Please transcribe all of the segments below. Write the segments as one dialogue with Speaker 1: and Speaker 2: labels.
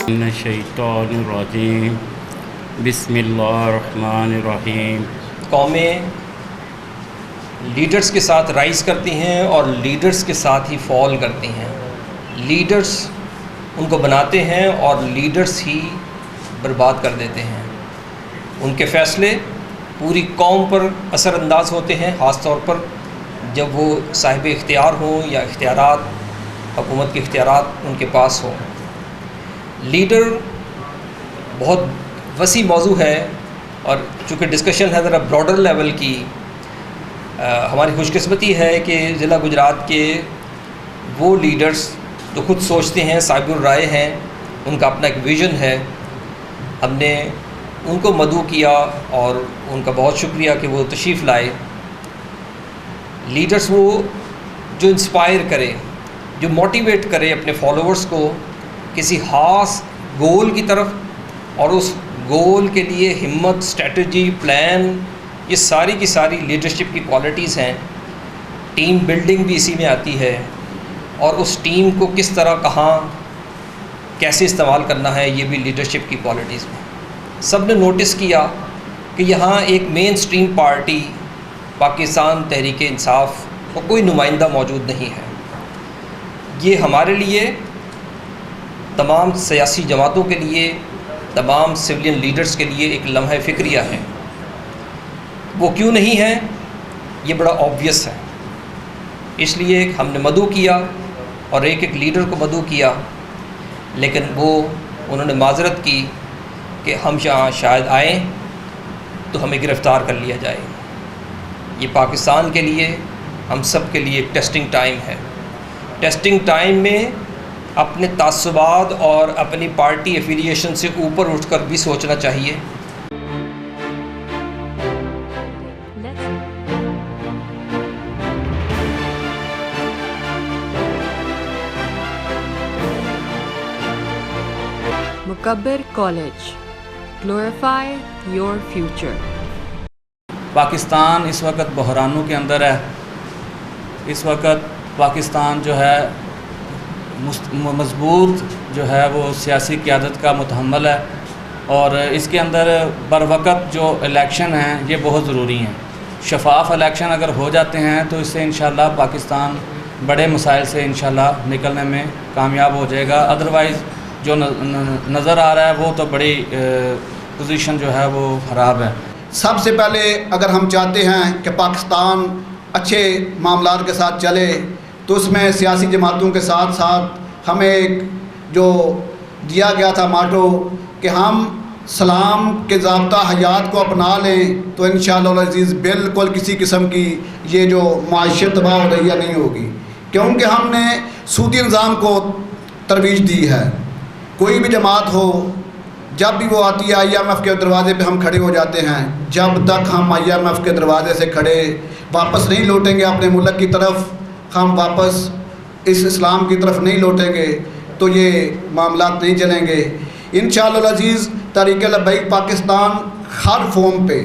Speaker 1: من الشیطان الرجیم بسم اللہ الرحمن الرحیم۔
Speaker 2: قومیں لیڈرز کے ساتھ رائز کرتی ہیں اور لیڈرز کے ساتھ ہی فال کرتی ہیں۔ لیڈرز ان کو بناتے ہیں اور لیڈرز ہی برباد کر دیتے ہیں۔ ان کے فیصلے پوری قوم پر اثر انداز ہوتے ہیں، خاص طور پر جب وہ صاحب اختیار ہوں یا اختیارات، حکومت کے اختیارات ان کے پاس ہوں۔ لیڈر بہت وسیع موضوع ہے، اور چونکہ ڈسکشن ہے ذرا براڈر لیول کی، ہماری خوش قسمتی ہے کہ ضلع گجرات کے وہ لیڈرز جو خود سوچتے ہیں، صاحب الرائے ہیں، ان کا اپنا ایک ویژن ہے۔ ہم نے ان کو مدعو کیا اور ان کا بہت شکریہ کہ وہ تشریف لائے۔ لیڈرز وہ جو انسپائر کرے، جو موٹیویٹ کرے اپنے فالوورز کو کسی خاص گول کی طرف، اور اس گول کے لیے ہمت، اسٹریٹجی، پلان، یہ ساری کی ساری لیڈرشپ کی کوالٹیز ہیں۔ ٹیم بلڈنگ بھی اسی میں آتی ہے، اور اس ٹیم کو کس طرح، کہاں، کیسے استعمال کرنا ہے، یہ بھی لیڈرشپ کی کوالٹیز میں۔ سب نے نوٹس کیا کہ یہاں ایک مین اسٹریم پارٹی پاکستان تحریک انصاف کا کوئی نمائندہ موجود نہیں ہے۔ یہ ہمارے لیے، تمام سیاسی جماعتوں کے لیے، تمام سویلین لیڈرز کے لیے ایک لمحہ فکریہ ہے۔ وہ کیوں نہیں ہے، یہ بڑا آبویس ہے۔ اس لیے ہم نے مدعو کیا اور ایک ایک لیڈر کو مدعو کیا، لیکن انہوں نے معذرت کی کہ ہم شاید آئیں تو ہمیں گرفتار کر لیا جائے۔ یہ پاکستان کے لیے، ہم سب کے لیے ایک ٹیسٹنگ ٹائم ہے۔ ٹیسٹنگ ٹائم میں اپنے تعصبات اور اپنی پارٹی ایفیلیشن سے اوپر اٹھ کر بھی سوچنا چاہیے۔
Speaker 3: مکبر college, glorify your future.
Speaker 4: Pakistan اس وقت بحرانوں کے اندر ہے۔ اس وقت پاکستان جو ہے مضبوط جو ہے وہ سیاسی قیادت کا متحمل ہے، اور اس کے اندر بروقت جو الیکشن ہیں یہ بہت ضروری ہیں۔ شفاف الیکشن اگر ہو جاتے ہیں تو اس سے انشاءاللہ پاکستان بڑے مسائل سے انشاءاللہ نکلنے میں کامیاب ہو جائے گا۔ ادروائز جو نظر آ رہا ہے وہ تو بڑی پوزیشن جو ہے وہ خراب ہے۔
Speaker 5: سب سے پہلے اگر ہم چاہتے ہیں کہ پاکستان اچھے معاملات کے ساتھ چلے، تو اس میں سیاسی جماعتوں کے ساتھ ساتھ ہمیں ایک جو دیا گیا تھا ماٹو کہ ہم سلام کے ضابطہ حیات کو اپنا لیں، تو انشاءاللہ العزیز بالکل کسی قسم کی یہ جو معاشیت تباہ ہو رہی ہے نہیں ہوگی، کیونکہ ہم نے سودی نظام کو ترویج دی ہے۔ کوئی بھی جماعت ہو، جب بھی وہ آتی ہے IMF کے دروازے پہ ہم کھڑے ہو جاتے ہیں۔ جب تک ہم IMF کے دروازے سے کھڑے واپس نہیں لوٹیں گے اپنے ملک کی طرف، ہم واپس اس اسلام کی طرف نہیں لوٹیں گے، تو یہ معاملات نہیں چلیں گے۔ انشاءاللہ العزیز تحریک لبیک پاکستان ہر فارم پہ،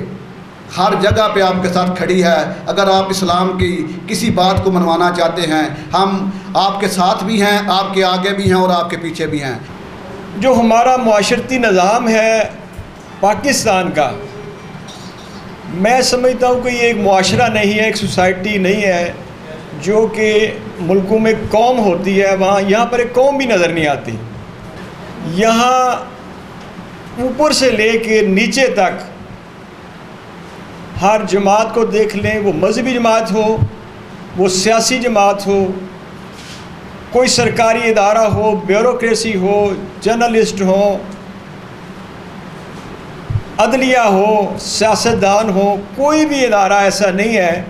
Speaker 5: ہر جگہ پہ آپ کے ساتھ کھڑی ہے۔ اگر آپ اسلام کی کسی بات کو منوانا چاہتے ہیں، ہم آپ کے ساتھ بھی ہیں، آپ کے آگے بھی ہیں اور آپ کے پیچھے بھی ہیں۔
Speaker 6: جو ہمارا معاشرتی نظام ہے پاکستان کا، میں سمجھتا ہوں کہ یہ ایک معاشرہ نہیں ہے، ایک سوسائٹی نہیں ہے جو کہ ملکوں میں قوم ہوتی ہے وہاں، یہاں پر ایک قوم بھی نظر نہیں آتی۔ یہاں اوپر سے لے کے نیچے تک ہر جماعت کو دیکھ لیں، وہ مذہبی جماعت ہو، وہ سیاسی جماعت ہو، کوئی سرکاری ادارہ ہو، بیوروکریسی ہو، جرنلسٹ ہوں، عدلیہ ہو، سیاستدان ہو، کوئی بھی ادارہ ایسا نہیں ہے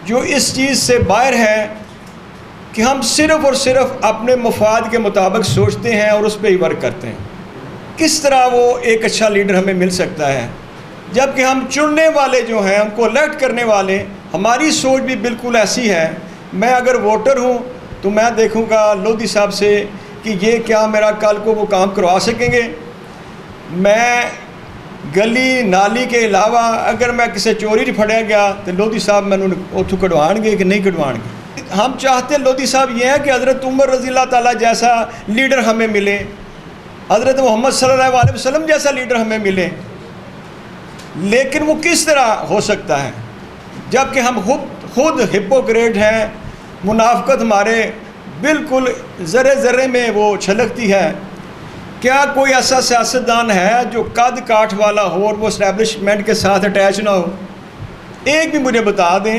Speaker 6: جو اس چیز سے باہر ہے کہ ہم صرف اور صرف اپنے مفاد کے مطابق سوچتے ہیں اور اس پہ ہی ورک کرتے ہیں۔ کس طرح وہ ایک اچھا لیڈر ہمیں مل سکتا ہے، جب کہ ہم چننے والے جو ہیں، ہم کو الیکٹ کرنے والے، ہماری سوچ بھی بالکل ایسی ہے۔ میں اگر ووٹر ہوں تو میں دیکھوں گا لودھی صاحب سے کہ یہ کیا میرا کل کو وہ کام کروا سکیں گے۔ میں گلی نالی کے علاوہ اگر میں کسی چوری پھڑیا گیا تو لودھی صاحب میں اتوں کٹوان گے کہ نہیں کٹوان گے۔ ہم چاہتے ہیں لودھی صاحب یہ ہے کہ حضرت عمر رضی اللہ تعالیٰ جیسا لیڈر ہمیں ملے، حضرت محمد صلی اللہ علیہ وسلم جیسا لیڈر ہمیں ملے، لیکن وہ کس طرح ہو سکتا ہے جب کہ ہم خود ہپوکریٹ ہیں، منافقت ہمارے بالکل ذرے ذرے میں وہ چھلکتی ہے۔ کیا کوئی ایسا سیاستدان ہے جو قد کاٹھ والا ہو اور وہ اسٹیبلشمنٹ کے ساتھ اٹیچ نہ ہو؟ ایک بھی مجھے بتا دیں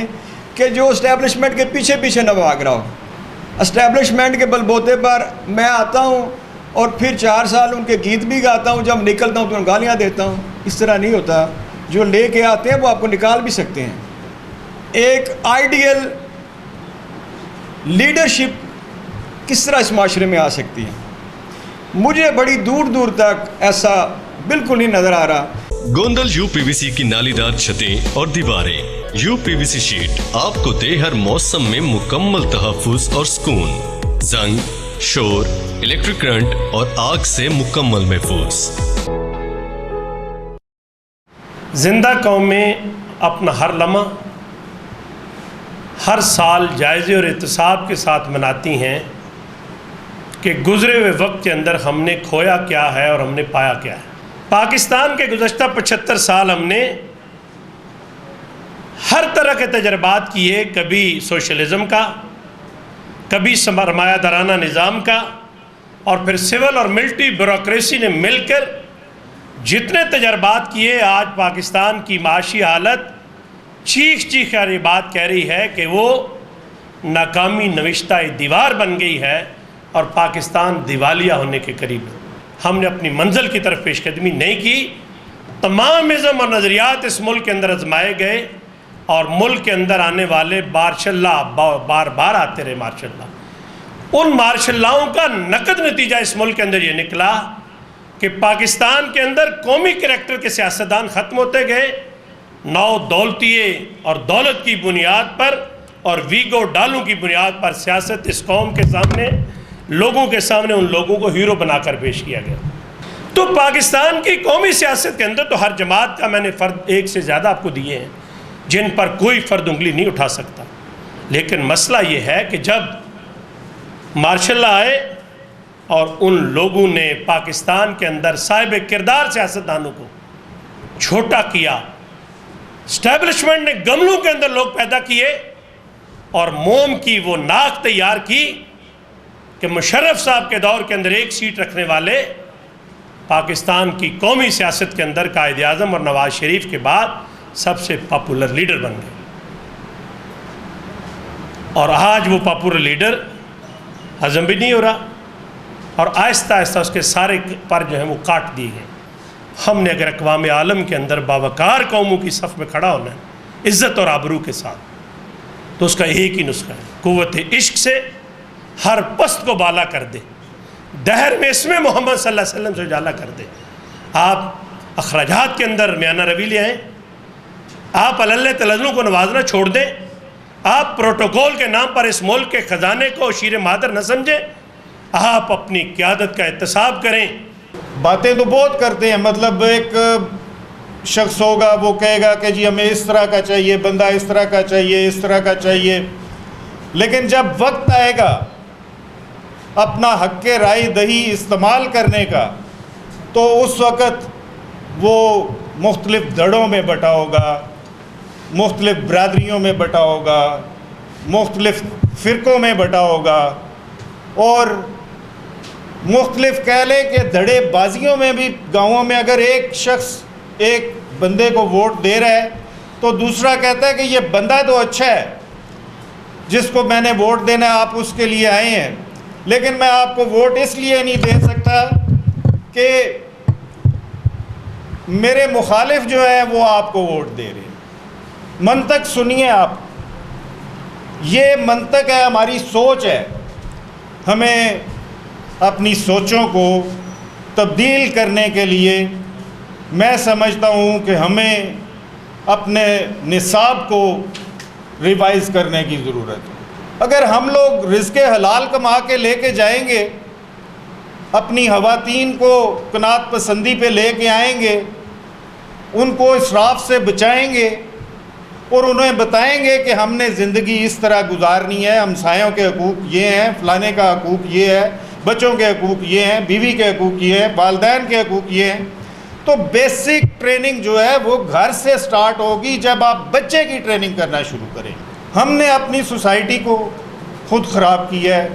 Speaker 6: کہ جو اسٹیبلشمنٹ کے پیچھے پیچھے نہ بھاگ رہا ہو۔ اسٹیبلشمنٹ کے بل بوتے پر میں آتا ہوں اور پھر 4 سال ان کے گیت بھی گاتا ہوں، جب نکلتا ہوں تو ان گالیاں دیتا ہوں۔ اس طرح نہیں ہوتا، جو لے کے آتے ہیں وہ آپ کو نکال بھی سکتے ہیں۔ ایک آئیڈیل لیڈرشپ کس طرح اس معاشرے میں آ سکتی ہے؟ مجھے بڑی دور دور تک ایسا بالکل نہیں نظر آ رہا۔
Speaker 7: گوندل یو پی وی سی کی نالی دار چھتیں اور دیواریں۔ یو پی وی سی شیٹ آپ کو دے ہر موسم میں مکمل تحفظ اور سکون، زنگ، شور، الیکٹرک کرنٹ اور آگ سے مکمل محفوظ۔
Speaker 8: زندہ قومیں اپنا ہر لمحہ ہر سال جائزے اور احتساب کے ساتھ مناتی ہیں کہ گزرے ہوئے وقت کے اندر ہم نے کھویا کیا ہے اور ہم نے پایا کیا ہے۔ پاکستان کے گزشتہ 75 سال ہم نے ہر طرح کے تجربات کیے، کبھی سوشلزم کا، کبھی سرمایہ دارانہ نظام کا، اور پھر سول اور ملٹری بیوروکریسی نے مل کر جتنے تجربات کیے، آج پاکستان کی معاشی حالت چیخ کر یہ بات کہہ رہی ہے کہ وہ ناکامی نوشتہ دیوار بن گئی ہے اور پاکستان دیوالیہ ہونے کے قریب ہے۔ ہم نے اپنی منزل کی طرف پیش قدمی نہیں کی۔ تمام ازم اور نظریات اس ملک کے اندر آزمائے گئے اور ملک کے اندر آنے والے ماشاء اللہ بار بار آتے رہے ماشاء اللہ۔ ان مارشل لاؤں کا نقد نتیجہ اس ملک کے اندر یہ نکلا کہ پاکستان کے اندر قومی کریکٹر کے سیاستدان ختم ہوتے گئے، نو دولتیے اور دولت کی بنیاد پر اور ویگو ڈالوں کی بنیاد پر سیاست اس قوم کے سامنے، لوگوں کے سامنے ان لوگوں کو ہیرو بنا کر پیش کیا گیا۔ تو پاکستان کی قومی سیاست کے اندر تو ہر جماعت کا میں نے فرد ایک سے زیادہ آپ کو دیے ہیں جن پر کوئی فرد انگلی نہیں اٹھا سکتا، لیکن مسئلہ یہ ہے کہ جب مارشل لا آئے اور ان لوگوں نے پاکستان کے اندر صاحب کردار سیاستدانوں کو چھوٹا کیا، اسٹیبلشمنٹ نے گملوں کے اندر لوگ پیدا کیے اور موم کی وہ ناک تیار کی کہ مشرف صاحب کے دور کے اندر 1 سیٹ رکھنے والے پاکستان کی قومی سیاست کے اندر قائد اعظم اور نواز شریف کے بعد سب سے پاپولر لیڈر بن گئے، اور آج وہ پاپولر لیڈر ہضم بھی نہیں ہو رہا اور آہستہ آہستہ اس کے سارے پر جو ہیں وہ کاٹ دیے گئے۔ ہم نے اگر اقوام عالم کے اندر باوقار قوموں کی صف میں کھڑا ہونا ہے عزت اور آبرو کے ساتھ، تو اس کا ایک ہی نسخہ ہے، قوت عشق سے ہر پست کو بالا کر دے، دہر میں اسم محمد صلی اللہ علیہ وسلم سے اجالا کر دے۔ آپ اخراجات کے اندر میانہ روی لے آئیں، آپ اللہ تلزلوں کو نوازنا چھوڑ دیں، آپ پروٹوکول کے نام پر اس ملک کے خزانے کو شیر مادر نہ سمجھیں، آپ اپنی قیادت کا احتساب کریں۔
Speaker 9: باتیں تو بہت کرتے ہیں، مطلب ایک شخص ہوگا وہ کہے گا کہ جی ہمیں اس طرح کا چاہیے، بندہ اس طرح کا چاہیے، اس طرح کا چاہیے، لیکن جب وقت آئے گا اپنا حق رائے دہی استعمال کرنے کا تو اس وقت وہ مختلف دھڑوں میں بٹا ہوگا، مختلف برادریوں میں بٹا ہوگا، مختلف فرقوں میں بٹا ہوگا، اور مختلف کہہ لیں کہ دھڑے بازیوں میں بھی گاؤں میں اگر ایک شخص ایک بندے کو ووٹ دے رہا ہے تو دوسرا کہتا ہے کہ یہ بندہ تو اچھا ہے جس کو میں نے ووٹ دینا ہے، آپ اس کے لیے آئے ہیں، لیکن میں آپ کو ووٹ اس لیے نہیں دے سکتا کہ میرے مخالف جو ہے وہ آپ کو ووٹ دے رہے ہیں۔ منطق سنیے آپ، یہ منطق ہے، ہماری سوچ ہے۔ ہمیں اپنی سوچوں کو تبدیل کرنے کے لیے میں سمجھتا ہوں کہ ہمیں اپنے نصاب کو ریوائز کرنے کی ضرورت ہے۔ اگر ہم لوگ رزق حلال کما کے لے کے جائیں گے، اپنی خواتین کو قناعت پسندی پہ لے کے آئیں گے، ان کو اسراف سے بچائیں گے اور انہیں بتائیں گے کہ ہم نے زندگی اس طرح گزارنی ہے، ہمسایوں کے حقوق یہ ہیں، فلانے کا حقوق یہ ہے، بچوں کے حقوق یہ ہیں، بیوی کے حقوق یہ ہیں، والدین کے حقوق یہ ہیں. تو بیسک ٹریننگ جو ہے وہ گھر سے سٹارٹ ہوگی جب آپ بچے کی ٹریننگ کرنا شروع کریں. ہم نے اپنی سوسائٹی کو خود خراب کیا ہے،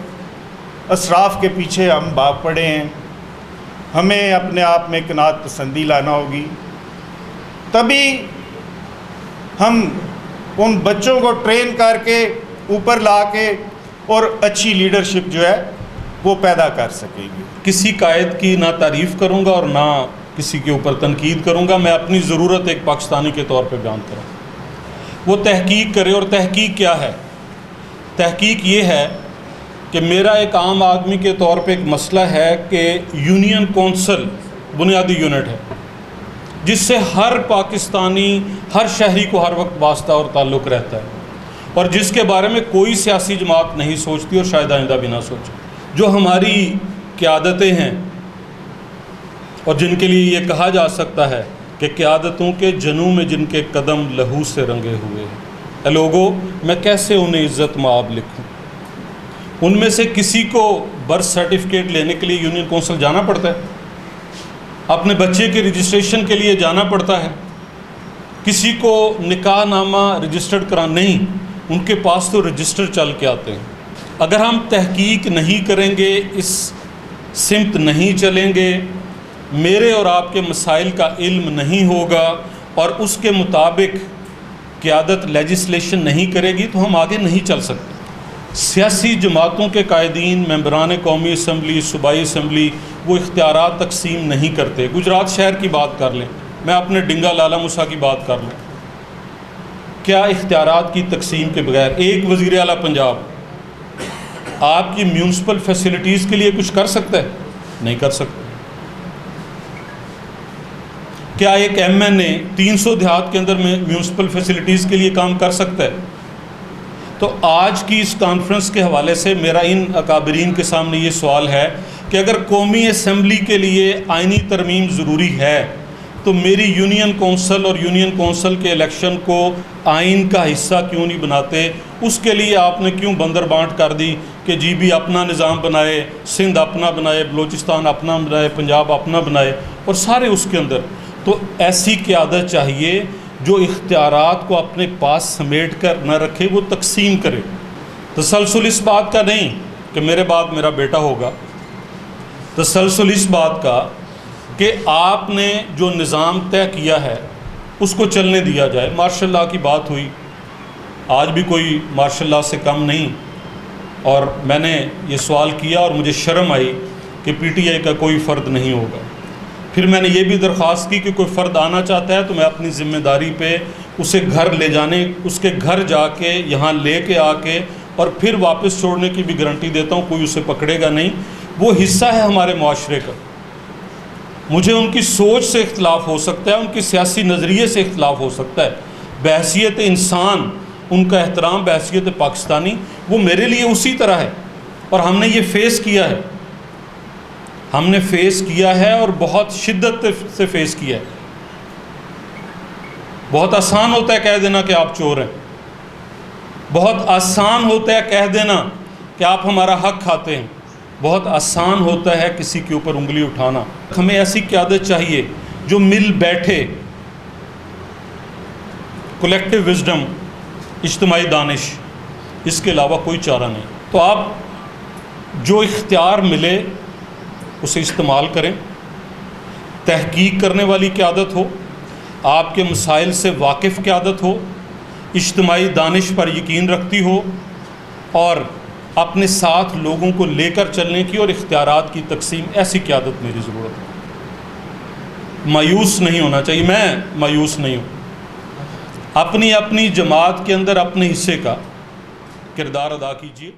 Speaker 9: اسراف کے پیچھے ہم بھاگ پڑے ہیں. ہمیں اپنے آپ میں قناعت پسندی لانا ہوگی، تبھی ہم ان بچوں کو ٹرین کر کے اوپر لا کے اور اچھی لیڈرشپ جو ہے وہ پیدا کر سکیں گے.
Speaker 10: کسی قائد کی نہ تعریف کروں گا اور نہ کسی کے اوپر تنقید کروں گا. میں اپنی ضرورت ایک پاکستانی کے طور پہ بیان کروں. وہ تحقیق کرے. اور تحقیق کیا ہے؟ تحقیق یہ ہے کہ میرا ایک عام آدمی کے طور پہ ایک مسئلہ ہے کہ یونین کونسل بنیادی یونٹ ہے جس سے ہر پاکستانی، ہر شہری کو ہر وقت واسطہ اور تعلق رہتا ہے، اور جس کے بارے میں کوئی سیاسی جماعت نہیں سوچتی اور شاید آئندہ بھی نہ سوچے. جو ہماری قیادتیں ہیں اور جن کے لیے یہ کہا جا سکتا ہے کہ قیادتوں کے جنوں میں جن کے قدم لہو سے رنگے ہوئے ہیں. اے لوگو، میں کیسے انہیں عزت مآب لکھوں؟ ان میں سے کسی کو برتھ سرٹیفکیٹ لینے کے لیے یونین کونسل جانا پڑتا ہے، اپنے بچے کے رجسٹریشن کے لیے جانا پڑتا ہے، کسی کو نکاح نامہ رجسٹرڈ کرا نہیں، ان کے پاس تو رجسٹر چل کے آتے ہیں. اگر ہم تحقیق نہیں کریں گے، اس سمت نہیں چلیں گے، میرے اور آپ کے مسائل کا علم نہیں ہوگا اور اس کے مطابق قیادت لیجسلیشن نہیں کرے گی تو ہم آگے نہیں چل سکتے. سیاسی جماعتوں کے قائدین، ممبران قومی اسمبلی، صوبائی اسمبلی، وہ اختیارات تقسیم نہیں کرتے. گجرات شہر کی بات کر لیں، میں اپنے ڈنگا لالا موسیٰ کی بات کر لوں. کیا اختیارات کی تقسیم کے بغیر ایک وزیر اعلیٰ پنجاب آپ کی میونسپل فیسلٹیز کے لیے کچھ کر سکتا ہے؟ نہیں کر سکتا. کیا ایک ایم این اے 300 دیہات کے اندر میں میونسپل فیسلٹیز کے لیے کام کر سکتا ہے؟ تو آج کی اس کانفرنس کے حوالے سے میرا ان اکابرین کے سامنے یہ سوال ہے کہ اگر قومی اسمبلی کے لیے آئینی ترمیم ضروری ہے تو میری یونین کونسل اور یونین کونسل کے الیکشن کو آئین کا حصہ کیوں نہیں بناتے؟ اس کے لیے آپ نے کیوں بندر بانٹ کر دی کہ جی بھی اپنا نظام بنائے، سندھ اپنا بنائے، بلوچستان اپنا بنائے، پنجاب اپنا بنائے اور سارے اس کے اندر. تو ایسی قیادت چاہیے جو اختیارات کو اپنے پاس سمیٹ کر نہ رکھے، وہ تقسیم کرے. تسلسل اس بات کا نہیں کہ میرے بعد میرا بیٹا ہوگا، تسلسل اس بات کا کہ آپ نے جو نظام طے کیا ہے اس کو چلنے دیا جائے. مارشل لاء کی بات ہوئی، آج بھی کوئی مارشل لاء سے کم نہیں، اور میں نے یہ سوال کیا اور مجھے شرم آئی کہ پی ٹی آئی کا کوئی فرد نہیں ہوگا. پھر میں نے یہ بھی درخواست کی کہ کوئی فرد آنا چاہتا ہے تو میں اپنی ذمہ داری پہ اسے گھر لے جانے، اس کے گھر جا کے یہاں لے کے آ کے اور پھر واپس چھوڑنے کی بھی گارنٹی دیتا ہوں. کوئی اسے پکڑے گا نہیں، وہ حصہ ہے ہمارے معاشرے کا. مجھے ان کی سوچ سے اختلاف ہو سکتا ہے، ان کے سیاسی نظریے سے اختلاف ہو سکتا ہے، بحیثیت انسان ان کا احترام، بحیثیت پاکستانی وہ میرے لیے اسی طرح ہے. اور ہم نے یہ فیس کیا ہے، ہم نے فیس کیا ہے اور بہت شدت سے فیس کیا ہے. بہت آسان ہوتا ہے کہہ دینا کہ آپ چور ہیں، بہت آسان ہوتا ہے کہہ دینا کہ آپ ہمارا حق کھاتے ہیں، بہت آسان ہوتا ہے کسی کے اوپر انگلی اٹھانا. ہمیں ایسی قیادت چاہیے جو مل بیٹھے، کولیکٹیو وزڈم، اجتماعی دانش، اس کے علاوہ کوئی چارہ نہیں. تو آپ جو اختیار ملے اسے استعمال کریں. تحقیق کرنے والی قیادت ہو، آپ کے مسائل سے واقف قیادت ہو، اجتماعی دانش پر یقین رکھتی ہو اور اپنے ساتھ لوگوں کو لے کر چلنے کی اور اختیارات کی تقسیم، ایسی قیادت میری ضرورت ہے. مایوس نہیں ہونا چاہیے. میں مایوس نہیں ہوں. اپنی جماعت کے اندر اپنے حصے کا کردار ادا کیجیے.